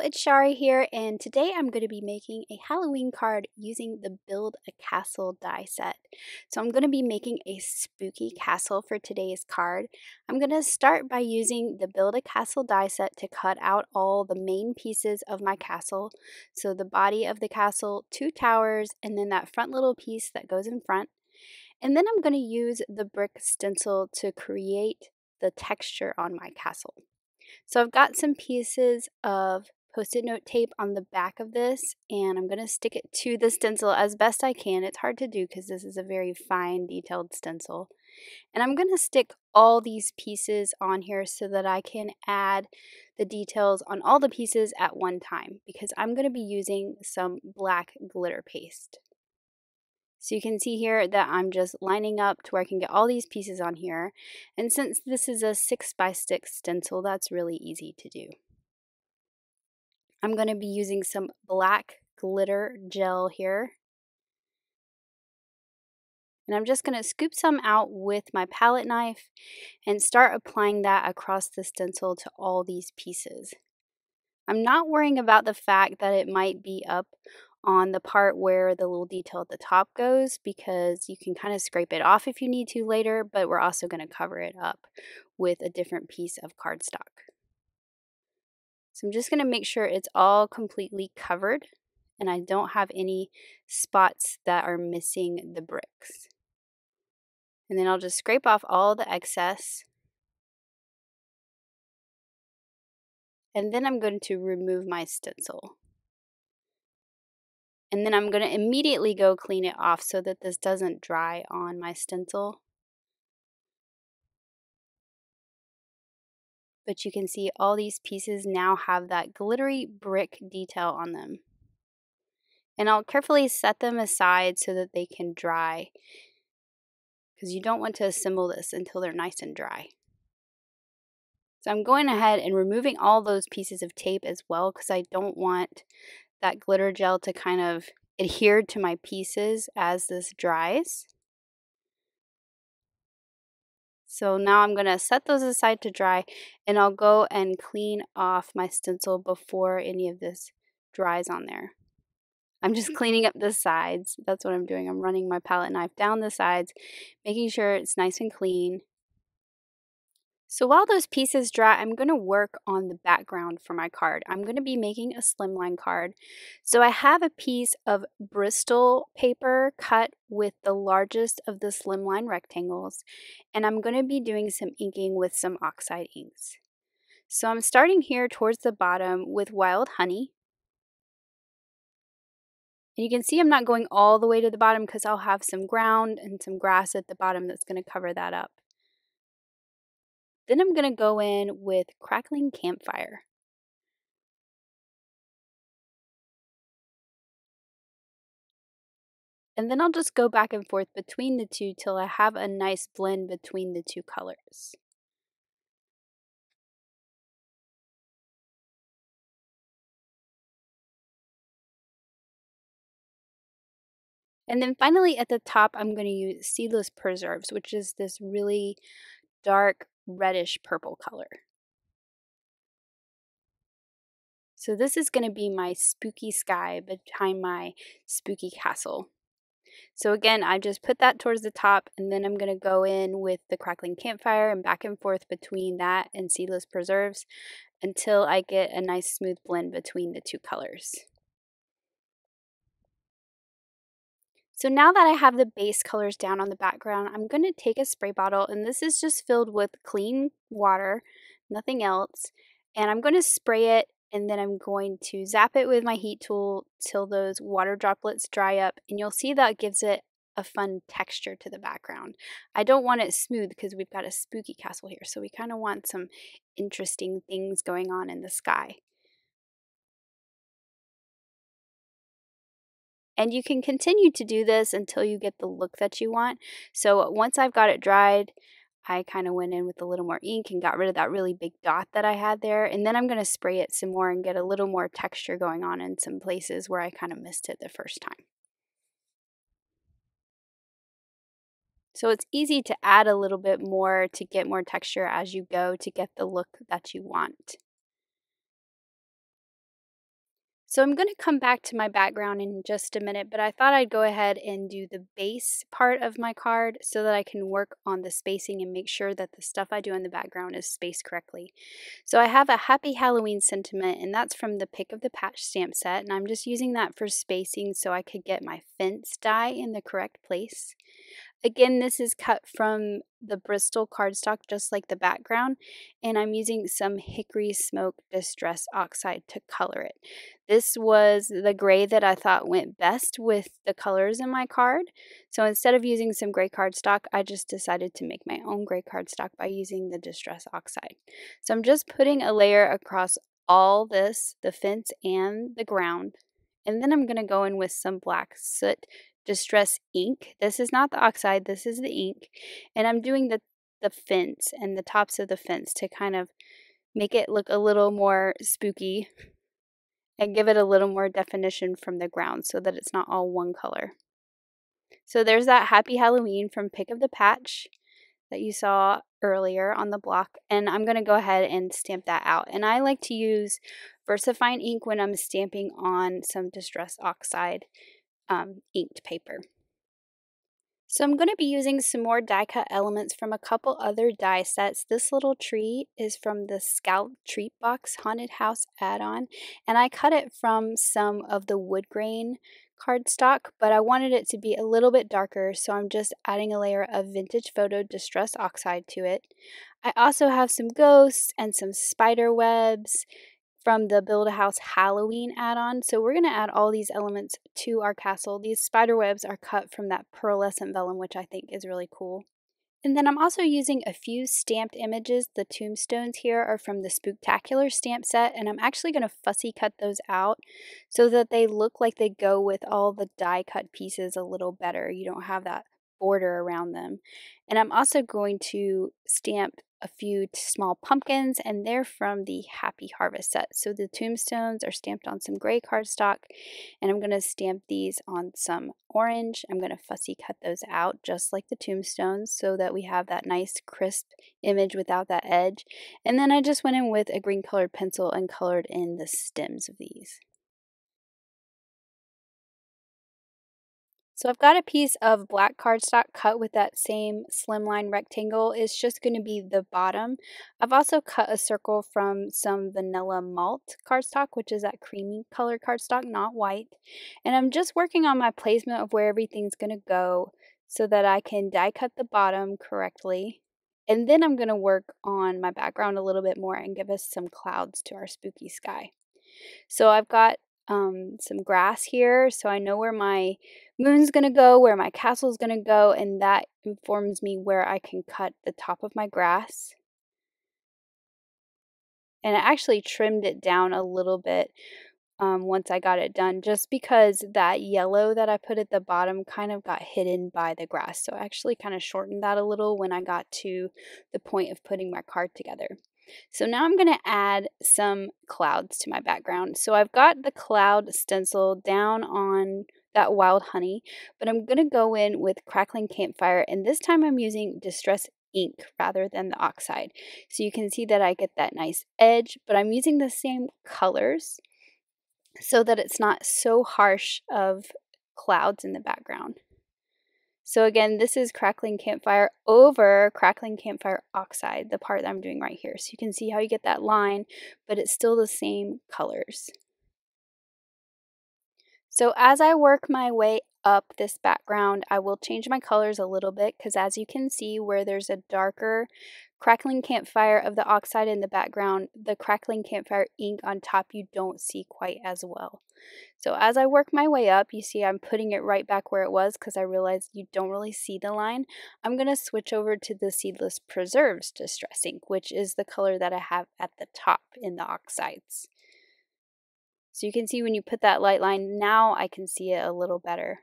it's Shari here, and today I'm going to be making a Halloween card using the Build a Castle die set. So I'm going to be making a spooky castle for today's card. I'm going to start by using the Build a Castle die set to cut out all the main pieces of my castle. So the body of the castle, 2 towers, and then that front little piece that goes in front. And then I'm going to use the brick stencil to create the texture on my castle. So I've got some pieces of Post-it note tape on the back of this, and I'm going to stick it to the stencil as best I can. It's hard to do because this is a very fine detailed stencil. And I'm going to stick all these pieces on here so that I can add the details on all the pieces at one time, because I'm going to be using some black glitter paste. So you can see here that I'm just lining up to where I can get all these pieces on here. And since this is a 6x6 stencil, that's really easy to do. I'm going to be using some black glitter gel here. And I'm just going to scoop some out with my palette knife and start applying that across the stencil to all these pieces. I'm not worrying about the fact that it might be up on the part where the little detail at the top goes, because you can kind of scrape it off if you need to later, but we're also going to cover it up with a different piece of cardstock. So I'm just going to make sure it's all completely covered and I don't have any spots that are missing the bricks. And then I'll just scrape off all the excess. And then I'm going to remove my stencil. And then I'm going to immediately go clean it off so that this doesn't dry on my stencil. But you can see all these pieces now have that glittery brick detail on them. And I'll carefully set them aside so that they can dry, because you don't want to assemble this until they're nice and dry. So I'm going ahead and removing all those pieces of tape as well, because I don't want that glitter gel to kind of adhere to my pieces as this dries. So now I'm going to set those aside to dry, and I'll go and clean off my stencil before any of this dries on there. I'm just cleaning up the sides. That's what I'm doing. I'm running my palette knife down the sides, making sure it's nice and clean. So while those pieces dry, I'm going to work on the background for my card. I'm going to be making a slimline card. So I have a piece of Bristol paper cut with the largest of the slimline rectangles, and I'm going to be doing some inking with some OXIDE inks. So I'm starting here towards the bottom with Wild Honey. And you can see I'm not going all the way to the bottom because I'll have some ground and some grass at the bottom that's going to cover that up. Then I'm going to go in with Crackling Campfire. And then I'll just go back and forth between the two till I have a nice blend between the two colors. And then finally at the top, I'm going to use Seedless Preserves, which is this really dark reddish purple color. So this is going to be my spooky sky behind my spooky castle. So again, I just put that towards the top, and then I'm going to go in with the Crackling Campfire and back and forth between that and Seedless Preserves until I get a nice smooth blend between the two colors. So now that I have the base colors down on the background, I'm going to take a spray bottle, and this is just filled with clean water, nothing else, and I'm going to spray it, and then I'm going to zap it with my heat tool till those water droplets dry up, and you'll see that gives it a fun texture to the background. I don't want it smooth because we've got a spooky castle here, so we kind of want some interesting things going on in the sky. And you can continue to do this until you get the look that you want. So once I've got it dried, I kind of went in with a little more ink and got rid of that really big dot that I had there. And then I'm going to spray it some more and get a little more texture going on in some places where I kind of missed it the first time. So it's easy to add a little bit more to get more texture as you go to get the look that you want. So I'm going to come back to my background in just a minute, but I thought I'd go ahead and do the base part of my card so that I can work on the spacing and make sure that the stuff I do in the background is spaced correctly. So I have a Happy Halloween sentiment, and that's from the Pick of the Patch stamp set, and I'm just using that for spacing so I could get my fence die in the correct place. Again, this is cut from the Bristol cardstock, just like the background, and I'm using some Hickory Smoke Distress Oxide to color it. This was the gray that I thought went best with the colors in my card. So instead of using some gray cardstock, I just decided to make my own gray cardstock by using the Distress Oxide. So I'm just putting a layer across all this, the fence and the ground. And then I'm going to go in with some black soot distress ink. This is not the oxide, this is the ink. And I'm doing the fence and the tops of the fence to kind of make it look a little more spooky and give it a little more definition from the ground so that it's not all one color. So there's that Happy Halloween from Pick of the Patch that you saw earlier on the block, and I'm going to go ahead and stamp that out. And I like to use VersaFine ink when I'm stamping on some Distress Oxide inked paper. So I'm going to be using some more die cut elements from a couple other die sets. This little tree is from the Scalloped Treat Box Haunted House add-on, and I cut it from some of the woodgrain cardstock, but I wanted it to be a little bit darker, so I'm just adding a layer of Vintage Photo Distress Oxide to it. I also have some ghosts and some spider webs from the Build a House Halloween add-on. So we're going to add all these elements to our castle. These spider webs are cut from that pearlescent vellum, which I think is really cool. And then I'm also using a few stamped images. The tombstones here are from the Spooktacular stamp set, and I'm actually going to fussy cut those out so that they look like they go with all the die cut pieces a little better. You don't have that border around them. And I'm also going to stamp a few small pumpkins, and they're from the Happy Harvest set. So the tombstones are stamped on some gray cardstock, and I'm going to stamp these on some orange. I'm going to fussy cut those out just like the tombstones so that we have that nice crisp image without that edge. And then I just went in with a green colored pencil and colored in the stems of these. So I've got a piece of black cardstock cut with that same slimline rectangle. It's just going to be the bottom. I've also cut a circle from some vanilla malt cardstock, which is that creamy colored cardstock, not white. And I'm just working on my placement of where everything's going to go so that I can die cut the bottom correctly. And then I'm going to work on my background a little bit more and give us some clouds to our spooky sky. So I've got some grass here, so I know where my moon's going to go, where my castle's going to go, and that informs me where I can cut the top of my grass. And I actually trimmed it down a little bit once I got it done, just because that yellow that I put at the bottom kind of got hidden by the grass. So I actually kind of shortened that a little when I got to the point of putting my card together. So now I'm going to add some clouds to my background. So I've got the cloud stencil down on that wild honey, but I'm going to go in with Crackling Campfire, and this time I'm using Distress ink rather than the oxide. So you can see that I get that nice edge, but I'm using the same colors so that it's not so harsh of clouds in the background. So again, this is Crackling Campfire over Crackling Campfire Oxide, the part that I'm doing right here. So you can see how you get that line, but it's still the same colors. So as I work my way up this background, I will change my colors a little bit because as you can see where there's a darker Crackling Campfire of the oxide in the background, the Crackling Campfire ink on top you don't see quite as well. So as I work my way up, you see I'm putting it right back where it was because I realized you don't really see the line. I'm going to switch over to the Seedless Preserves Distress ink, which is the color that I have at the top in the oxides. So you can see when you put that light line, now I can see it a little better.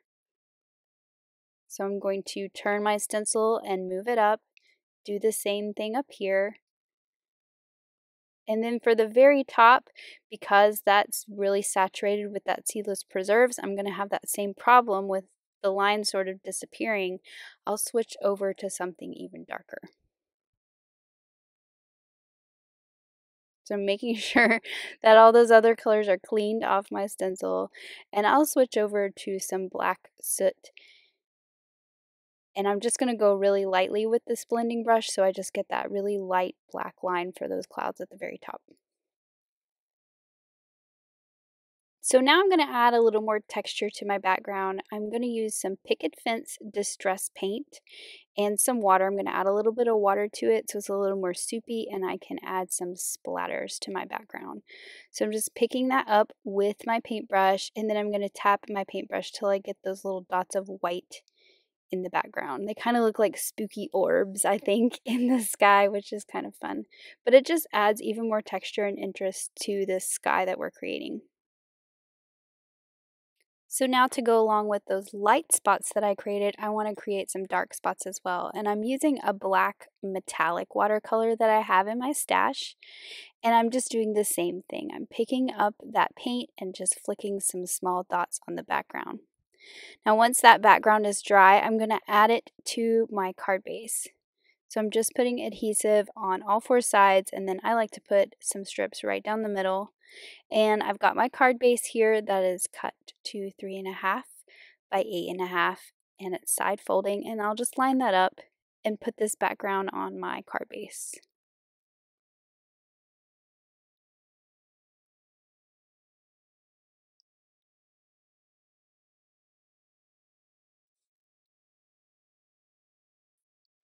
So I'm going to turn my stencil and move it up, do the same thing up here. And then for the very top, because that's really saturated with that Seedless Preserves, I'm going to have that same problem with the line sort of disappearing. I'll switch over to something even darker. So I'm making sure that all those other colors are cleaned off my stencil, and I'll switch over to some black soot. And I'm just going to go really lightly with this blending brush so I just get that really light black line for those clouds at the very top. So now I'm going to add a little more texture to my background. I'm going to use some Picket Fence Distress Paint and some water. I'm going to add a little bit of water to it so it's a little more soupy, and I can add some splatters to my background. So I'm just picking that up with my paintbrush, and then I'm going to tap my paintbrush till I get those little dots of white in the background. They kind of look like spooky orbs, I think, in the sky, which is kind of fun. But it just adds even more texture and interest to this sky that we're creating. So now to go along with those light spots that I created, I want to create some dark spots as well. And I'm using a black metallic watercolor that I have in my stash. And I'm just doing the same thing. I'm picking up that paint and just flicking some small dots on the background. Now once that background is dry, I'm going to add it to my card base. So I'm just putting adhesive on all four sides, and then I like to put some strips right down the middle. And I've got my card base here that is cut to 3.5 by 8.5, and it's side folding, and I'll just line that up and put this background on my card base.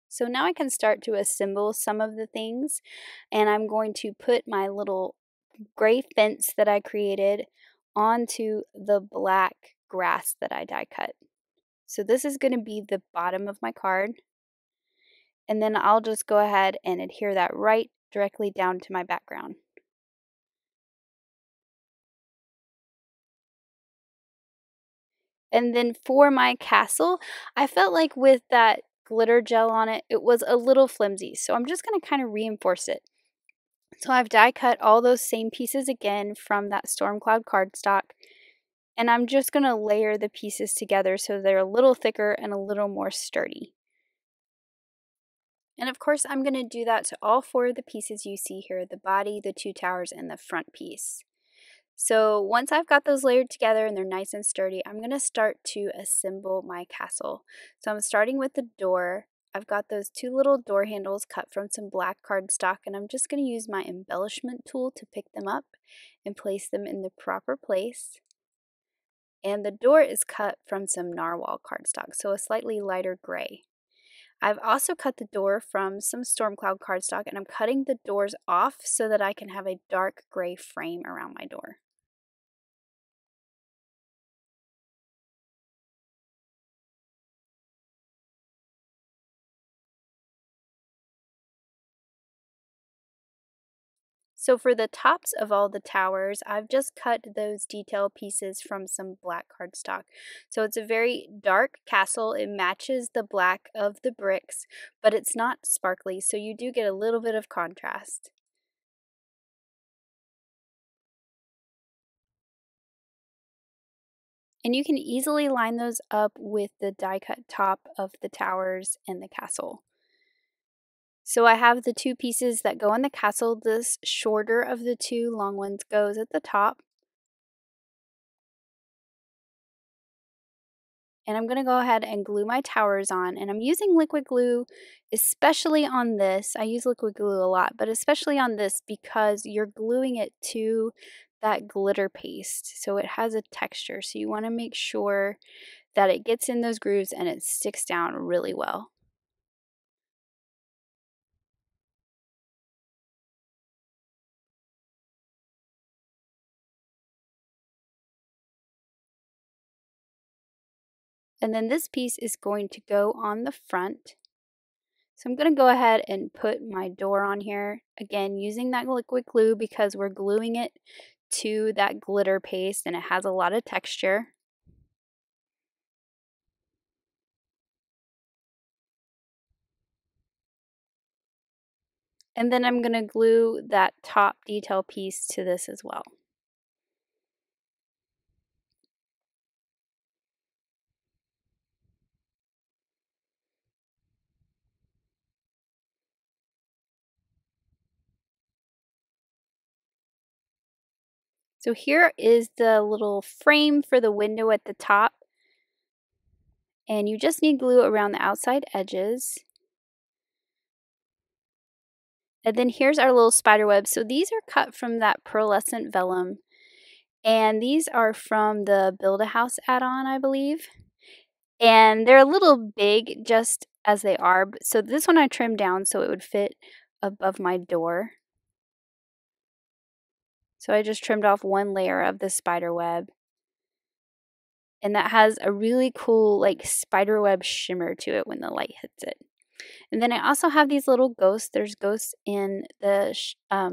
So now I can start to assemble some of the things, and I'm going to put my little gray fence that I created onto the black grass that I die cut. So this is going to be the bottom of my card, and then I'll just go ahead and adhere that right directly down to my background. And then for my castle, I felt like with that glitter gel on it, it was a little flimsy. So I'm just going to kind of reinforce it. So I've die cut all those same pieces again from that storm cloud cardstock. And I'm just going to layer the pieces together so they're a little thicker and a little more sturdy. And of course, I'm going to do that to all four of the pieces you see here, the body, the two towers, and the front piece. So once I've got those layered together and they're nice and sturdy, I'm going to start to assemble my castle. So I'm starting with the door. I've got those two little door handles cut from some black cardstock, and I'm just going to use my embellishment tool to pick them up and place them in the proper place. And the door is cut from some narwhal cardstock, so a slightly lighter gray. I've also cut the door from some storm cloud cardstock, and I'm cutting the doors off so that I can have a dark gray frame around my door. So for the tops of all the towers, I've just cut those detail pieces from some black cardstock. So it's a very dark castle. It matches the black of the bricks, but it's not sparkly, so you do get a little bit of contrast. And you can easily line those up with the die cut top of the towers and the castle. So I have the two pieces that go in the castle. This shorter of the two long ones goes at the top. And I'm going to go ahead and glue my towers on. And I'm using liquid glue, especially on this. I use liquid glue a lot, but especially on this because you're gluing it to that glitter paste. So it has a texture. So you want to make sure that it gets in those grooves and it sticks down really well. And then this piece is going to go on the front. So I'm going to go ahead and put my door on here. Again, using that liquid glue because we're gluing it to that glitter paste and it has a lot of texture. And then I'm going to glue that top detail piece to this as well. So here is the little frame for the window at the top. And you just need glue around the outside edges. And then here's our little spider web. So these are cut from that pearlescent vellum. And these are from the Build-A-House add-on, I believe. And they're a little big just as they are. So this one I trimmed down so it would fit above my door. So I just trimmed off one layer of the spider web. And that has a really cool like spider web shimmer to it when the light hits it. And then I also have these little ghosts. There's ghosts in the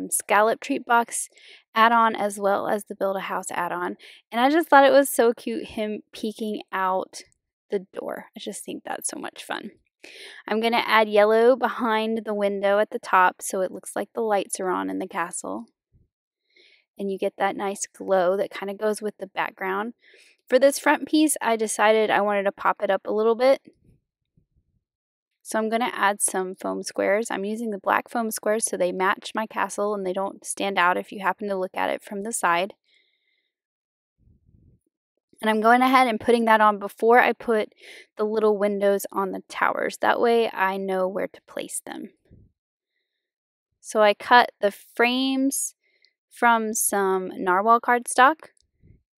Scalloped treat box add-on as well as the Build-A-House add-on. And I just thought it was so cute, him peeking out the door. I just think that's so much fun. I'm going to add yellow behind the window at the top so it looks like the lights are on in the castle. And you get that nice glow that kind of goes with the background. For this front piece, I decided I wanted to pop it up a little bit. So I'm going to add some foam squares. I'm using the black foam squares so they match my castle and they don't stand out if you happen to look at it from the side. And I'm going ahead and putting that on before I put the little windows on the towers. That way I know where to place them. So I cut the frames from some narwhal cardstock.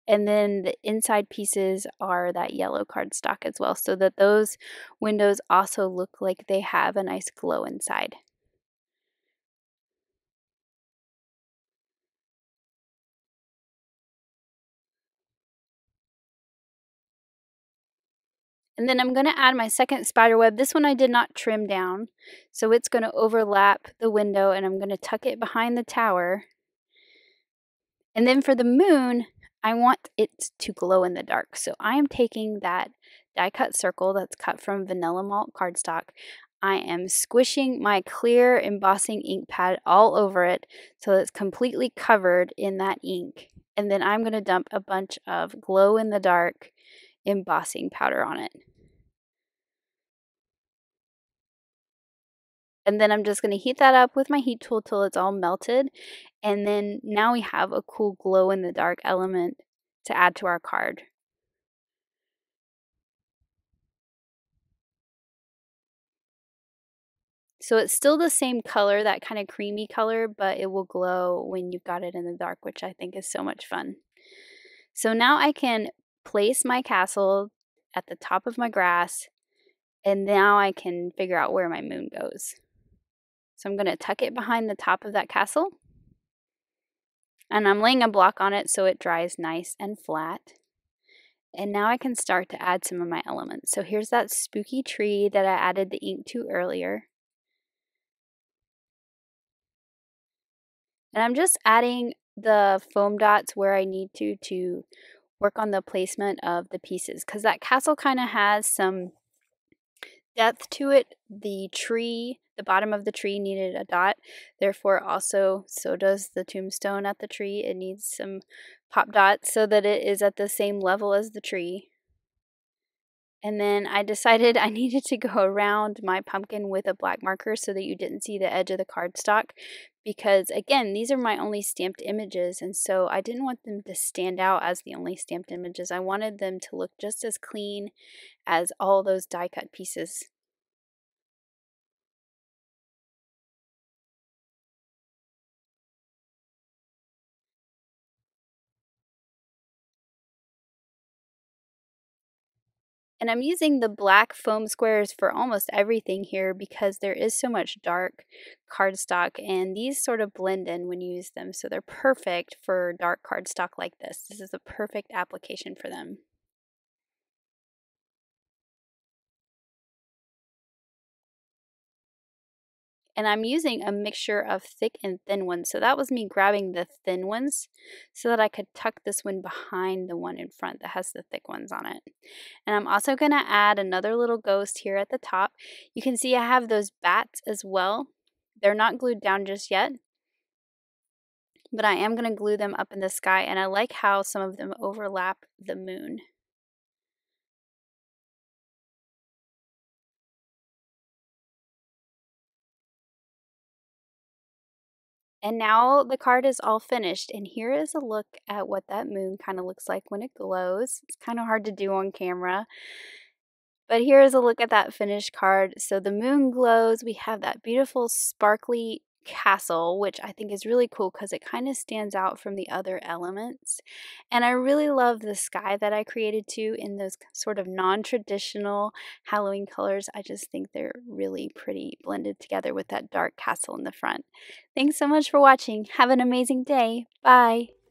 And then the inside pieces are that yellow cardstock as well, so that those windows also look like they have a nice glow inside. And then I'm going to add my second spider web. This one I did not trim down, so it's going to overlap the window, and I'm going to tuck it behind the tower. And then for the moon, I want it to glow in the dark. So I am taking that die cut circle that's cut from vanilla malt cardstock. I am squishing my clear embossing ink pad all over it so it's completely covered in that ink. And then I'm going to dump a bunch of glow in the dark embossing powder on it. And then I'm just going to heat that up with my heat tool till it's all melted. And then now we have a cool glow in the dark element to add to our card. So it's still the same color, that kind of creamy color, but it will glow when you've got it in the dark, which I think is so much fun. So now I can place my castle at the top of my grass, and now I can figure out where my moon goes. So I'm going to tuck it behind the top of that castle. And I'm laying a block on it so it dries nice and flat. And now I can start to add some of my elements. So here's that spooky tree that I added the ink to earlier. And I'm just adding the foam dots where I need to work on the placement of the pieces, because that castle kind of has some depth to it. The tree, the bottom of the tree needed a dot, therefore also so does the tombstone at the tree. It needs some pop dots so that it is at the same level as the tree. And then I decided I needed to go around my pumpkin with a black marker so that you didn't see the edge of the cardstock, because again, these are my only stamped images, and so I didn't want them to stand out as the only stamped images. I wanted them to look just as clean as all those die cut pieces. And I'm using the black foam squares for almost everything here because there is so much dark cardstock, and these sort of blend in when you use them. So they're perfect for dark cardstock like this. This is the perfect application for them. And I'm using a mixture of thick and thin ones. So that was me grabbing the thin ones so that I could tuck this one behind the one in front that has the thick ones on it. And I'm also going to add another little ghost here at the top. You can see I have those bats as well. They're not glued down just yet, but I am going to glue them up in the sky, and I like how some of them overlap the moon. And now the card is all finished, and here is a look at what that moon kind of looks like when it glows. It's kind of hard to do on camera, but here is a look at that finished card. So the moon glows, we have that beautiful sparkly castle, which I think is really cool because it kind of stands out from the other elements. And I really love the sky that I created too in those sort of non-traditional Halloween colors. I just think they're really pretty blended together with that dark castle in the front. Thanks so much for watching. Have an amazing day. Bye.